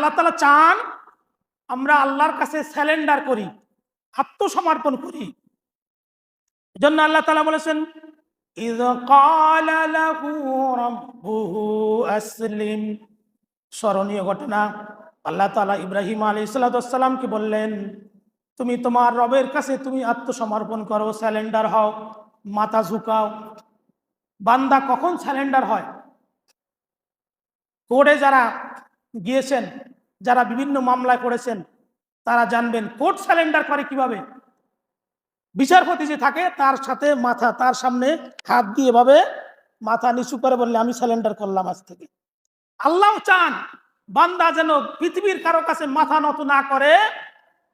আল্লাহ তাআলা চান আমরা আল্লাহর কাছে স্যালেন্ডার করি, আত্মসমর্পণ করি। এজন্য আল্লাহ তাআলা বলেছেন, ইয ক্বালা লাহু রাব্বুহু আসলিম। স্মরণীয় ঘটনা, আল্লাহ তাআলা ইব্রাহিম আলাইহিস সালামকে বললেন, তুমি তোমার রবের কাছে তুমি আত্মসমর্পণ করো, স্যালেন্ডার হও, মাথা ঝুঁকাও। বান্দা কখন স্যালেন্ডার হয়? কোর্টে যারা গিয়েছেন, যারা বিভিন্ন মামলায় পড়েছেন, তারা জানবেন কোর্ট স্যালেন্ডার করে কিভাবে। বিচারপতি যে থাকে তার সাথে মাথা, তার সামনে হাত দিয়ে এভাবে মাথা নিচু করে বললে আমি স্যালেন্ডার করলাম আজ থেকে। আল্লাহ চান বান্দা যেন পৃথিবীর কারো কাছে মাথা নত না করে,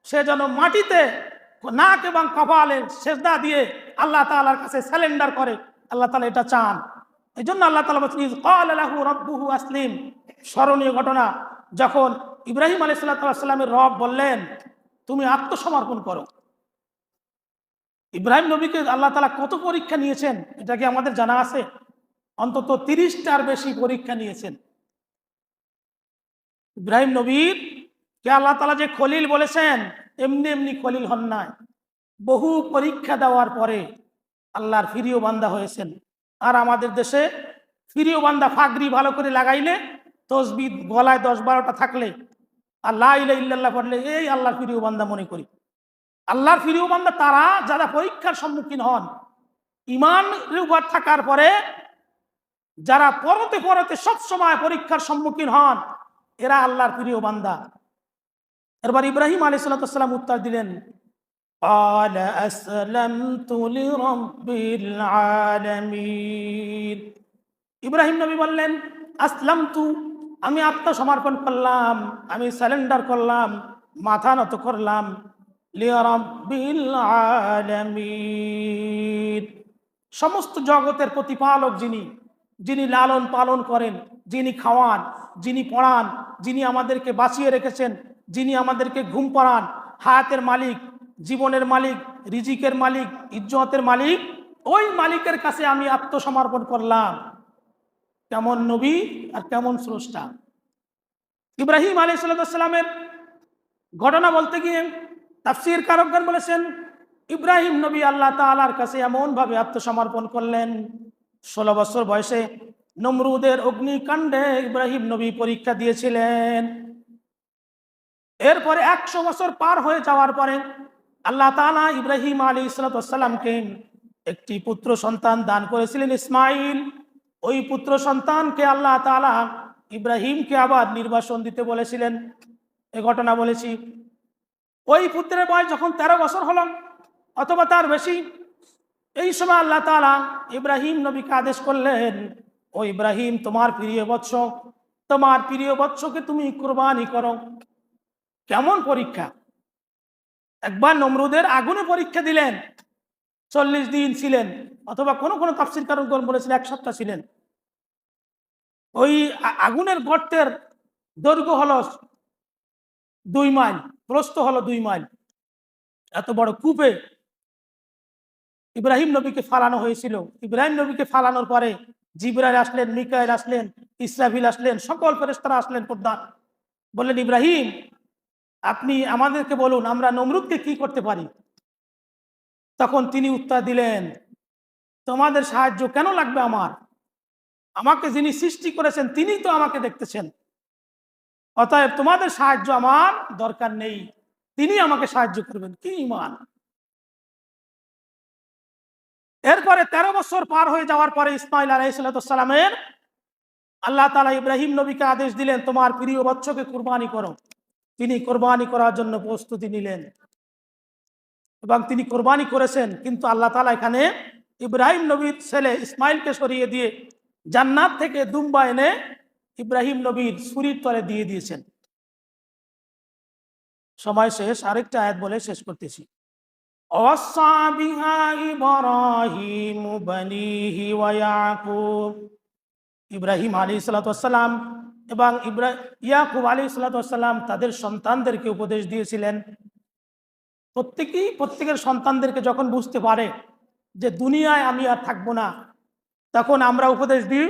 সে যেন মাটিতে নাক এবং কপালে সেজদা দিয়ে আল্লাহ তাআলার কাছে স্যালেন্ডার করে। আল্লাহ তাআলা এটা চান। এই জন্য আল্লাহ তাআলা বলেছেন, ইয ক্বালা লাহু রাব্বুহু আসলিম। স্মরণীয় ঘটনা, যখন ইব্রাহিম আলাইহিস সালামের রব বললেন তুমি আত্মসমর্পণ করো। ইব্রাহিম নবীকে আল্লাহ তাআলা কত পরীক্ষা নিয়েছেন এটা কি আমাদের জানা আছে? অন্তত 30টার বেশি পরীক্ষা নিয়েছেন। ইব্রাহিম নবীর কে আল্লাহ তাআলা যে খলিল বলেছেন, এমনি এমনি খলিল হন নাই। বহু পরীক্ষা দেওয়ার পরে আল্লাহর প্রিয় বান্দা হয়েছেন। আর আমাদের দেশে প্রিয় বান্দা ফাগরি ভালো করে লাগাইলে, তসবিহ গলায় 10-12টা থাকলে আর লা ইলাহা ইল্লাল্লাহ পড়লে এই আল্লাহর প্রিয় বান্দা মনে করি। আল্লাহর প্রিয় বান্দা তারা যারা পরীক্ষার সম্মুখীন হন, ঈমানের উপর থাকার পরে যারা পরতে পরতে সবসময় পরীক্ষার সম্মুখীন হন, এরা আল্লাহর প্রিয় বান্দা। এরপর ইব্রাহিম আলাইহিস সালাম উত্তর দিলেন, ক্বালা আসলামতু লিরাব্বিল আলামিন। ইব্রাহিম নবী বললেন, আসলামতু, আমি আত্মসমর্পণ করলাম, আমি স্যালেন্ডার করলাম, মাথা নত করলাম, লিরাব্বিল আলামিন, সমস্ত জগতের প্রতিপালক যিনি, যিনি লালন পালন করেন, যিনি খাওয়ান, যিনি পড়ান, যিনি আমাদেরকে বাঁচিয়ে রেখেছেন, যিনি আমাদেরকে ঘুম পাড়ান, হায়াতের মালিক, জীবনের মালিক, রিজিকের মালিক, ইজ্জতের মালিক, ওই মালিকের কাছে আমি আত্মসমর্পণ করলাম। কেমন নবী আর কেমন স্রষ্টা! ইব্রাহিম আলাইহিস সালামের ঘটনা বলতে গিয়ে তাফসীর কারকগণ বলেছেন, ইব্রাহিম নবী আল্লাহ তাআলার কাছে এমনভাবে আত্মসমর্পণ করলেন, 16 বছর বয়সে নমরুদের অগ্নিকাণ্ডে ইব্রাহিম নবী পরীক্ষা দিয়েছিলেন। এরপরে 100 বছর পার হয়ে যাওয়ার পরে আল্লাহ তাআলা ইব্রাহিম আলাইহিস সালামকে একটি পুত্র সন্তান দান করেছিলেন, ইসমাইল। ওই পুত্র সন্তানকে আল্লাহ তাআলা ইব্রাহিমকে আবার নির্বাসন দিতে বলেছিলেন, এ ঘটনা বলেছি। ওই পুত্রের বয়স যখন 13 বছর হলো অথবা তার বেশি, এই সময় আল্লাহ তাআলা ইব্রাহিম নবীকে আদেশ করলেন, ও ইব্রাহিম, তোমার প্রিয় বৎস, তোমার প্রিয় বৎসকে তুমি কুরবানি করো। কেমন পরীক্ষা! একবার নমরুদের আগুনে পরীক্ষা দিলেন, 40 দিন ছিলেন, অথবা কোন কোন তাফসীর কারকগণ বলেছেন 1 সপ্তাহ ছিলেন। ওই আগুনের গর্তের দৈর্ঘ্য হলো 2 মাইল, প্রস্থ হলো 2 মাইল। এত বড় কূপে ইব্রাহিম নবীকে ফালানো হয়েছিল। ইব্রাহিম নবীকে ফালানোর পরে জিবরাইল আসলেন, মিকাইল আসলেন, ইসরাফিল আসলেন, সকল ফেরেশতারা আসলেন প্রধান, বললেন, ইব্রাহিম, আপনি আমাদেরকে বলুন আমরা নমরুদকে কি করতে পারি। তখন তিনি উত্তর দিলেন, তোমাদের সাহায্য কেন লাগবে আমার? আমাকে যিনি সৃষ্টি করেছেন তিনি তো আমাকে দেখতেছেন, অতএব তোমাদের সাহায্য আমার দরকার নেই, তিনি আমাকে সাহায্য করবেন। কি ঈমান! এরপরে 13 বছর পার হয়ে যাওয়ার পরে ইসমাইল আলাইহিস সালামের আল্লাহ তাআলা ইব্রাহিম নবীকে আদেশ দিলেন, তোমার প্রিয় বৎসকে কুরবানি করো। তিনি কোরবানি করার জন্য প্রস্তুতি নিলেন এবং তিনি কোরবানি করেছেন। কিন্তু আল্লাহ তাআলা এখানে ইব্রাহিম নবীর ছেলে ইসমাইলকে সরিয়ে দিয়ে জান্নাত থেকে দুম্বা এনে ইব্রাহিম নবীর ছুরির তলে দিয়ে দিয়েছেন। সময় শেষ, আরেকটা আয়াত বলে শেষ করতেছি। ওয়াসা বিহা ইব্রাহিম বানিহি ওয়া ইয়াকুব। ইব্রাহিম আলাইহিস সালাম এবং ইয়াকুব আলাইহিস সালাম তাদের সন্তানদেরকে উপদেশ দিয়েছিলেন। প্রত্যেকের সন্তানদেরকে যখন বুঝতে পারে যে দুনিয়ায় আমি আর থাকবো না, তখন আমরা উপদেশ দিই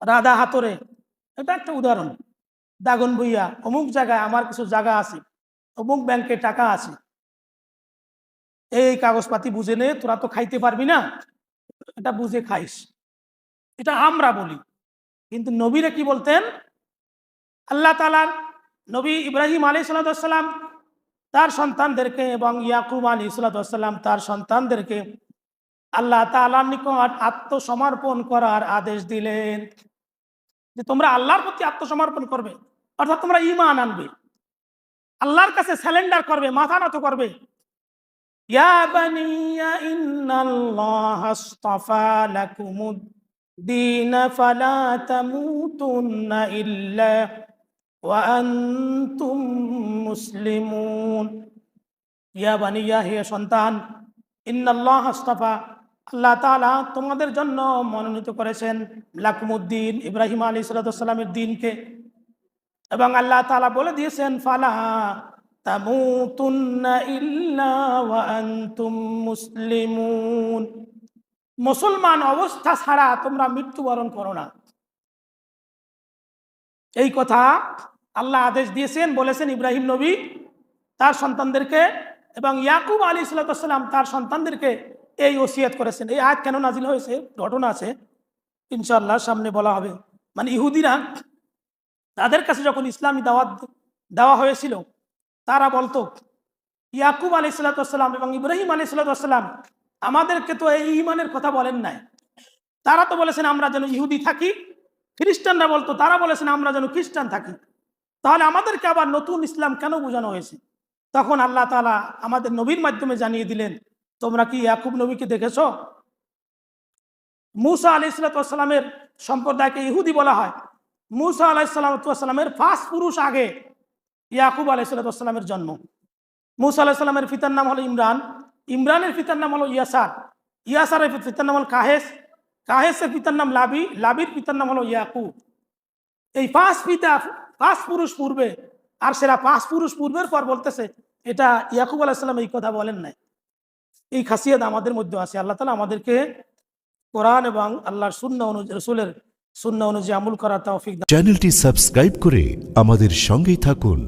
রাধা হাতরে। এটা একটা উদাহরণ। দাগন ভুইয়া অমুক জায়গায় আমার কিছু জায়গা আছে, অমুক ব্যাংকে টাকা আছে, এই কাগজপাতি বুঝে নে, তোরা তো খাইতে পারবি না, এটা বুঝে খাইস। এটা আমরা বলি, কিন্তু নবীরা কি বলতেন? আল্লাহ তাআলা নবী ইব্রাহিম আলাইহিস সালাম তার সন্তানদেরকে এবং ইয়াকুব আলাইহিস সালাম তার সন্তানদেরকে আল্লাহ তাআলার নিকট আত্মসমর্পণ করার আদেশ দিলেন, যে তোমরা আল্লাহর প্রতি আত্মসমর্পণ করবে, অর্থাৎ তোমরা ঈমান আনবে, আল্লাহর কাছে স্যালেন্ডার করবে, মাথা নত করবে। ইয়া বানিয়া ইন্নাল্লাহা আসতাফা লাকুমুদ দীন ফালা তামুতুন্না ইল্লা ওয়া আনতুম মুসলিমুন। ইয়া বানিয়া, হে সন্তান, ইন্নাল্লাহা আসতাফা, আল্লাহ তাআলা তোমাদের জন্য মনোনীত করেছেন লাকুমুদ্দিন, ইব্রাহিম আলাইহিস সালামের দিনকে, এবং আল্লাহ তাআলা বলে দিয়েছেন ফালা তামুতুন্না ইল্লা ওয়া আনতুম মুসলিমুন, মুসলমান অবস্থা ছাড়া তোমরা মৃত্যুবরণ করো না। এই কথা আল্লাহ আদেশ দিয়েছেন, বলেছেন ইব্রাহিম নবী তার সন্তানদেরকে, এবং ইয়াকুব আলাইহিস সালাম তার সন্তানদেরকে এই ওসিয়ত করেছেন। এই আয়াত কেন নাজিল হয়েছে, ঘটনা আছে, ইনশাআল্লাহ সামনে বলা হবে। মানে ইহুদিরা, তাদের কাছে যখন ইসলামী দাওয়াত দেওয়া হয়েছিল, তারা বলতো ইয়াকুব আলাইহিস সালাম এবং ইব্রাহিম আলাইহিস সালাম আমাদেরকে তো এই ঈমানের কথা বলেন নাই, তারা তো বলেছেন আমরা যেন ইহুদি থাকি। খ্রিস্টানরা বলতো, তারা বলেছেন আমরা যেন খ্রিস্টান থাকি, তাহলে আমাদেরকে আবার নতুন ইসলাম কেন বোঝানো হয়েছে? তখন আল্লাহ তাআলা আমাদের নবীর মাধ্যমে জানিয়ে দিলেন, তোমরা কি ইয়াকুব নবীকে দেখেছো? মূসা আলাইহিস সালামের সম্প্রদায়কে ইহুদি বলা হয়। মূসা আলাইহিস সালামের 5 পুরুষ আগে ইয়াকুব আলাইহিস সালামের জন্ম। মূসা আলাইহিস সালামের পিতার নাম হলো ইমরান, ইমরানের পিতার নাম হলো ইয়াসার, ইয়াসারের পিতার নাম হলো কাহেস, কাহেসের পিতার নাম লাবি, লাবির পিতার নাম হলো ইয়াকুব। এই 5 পুরুষ পূর্বে, আর সেরা 5 পুরুষ পূর্বের পর বলতেছে এটা ইয়াকুব আলাইহিস সালাম এই কথা বলেন নাই। এই খাসিয়াত আমাদের মধ্যে আছে। আল্লাহ তাআলা আমাদেরকে কোরআন এবং আল্লাহর সুন্নাহ অনুযায়ী, রাসূলের সুন্নাহ অনুযায়ী আমল করার তৌফিক দান। চ্যানেলটি সাবস্ক্রাইব করে আমাদের সঙ্গেই থাকুন।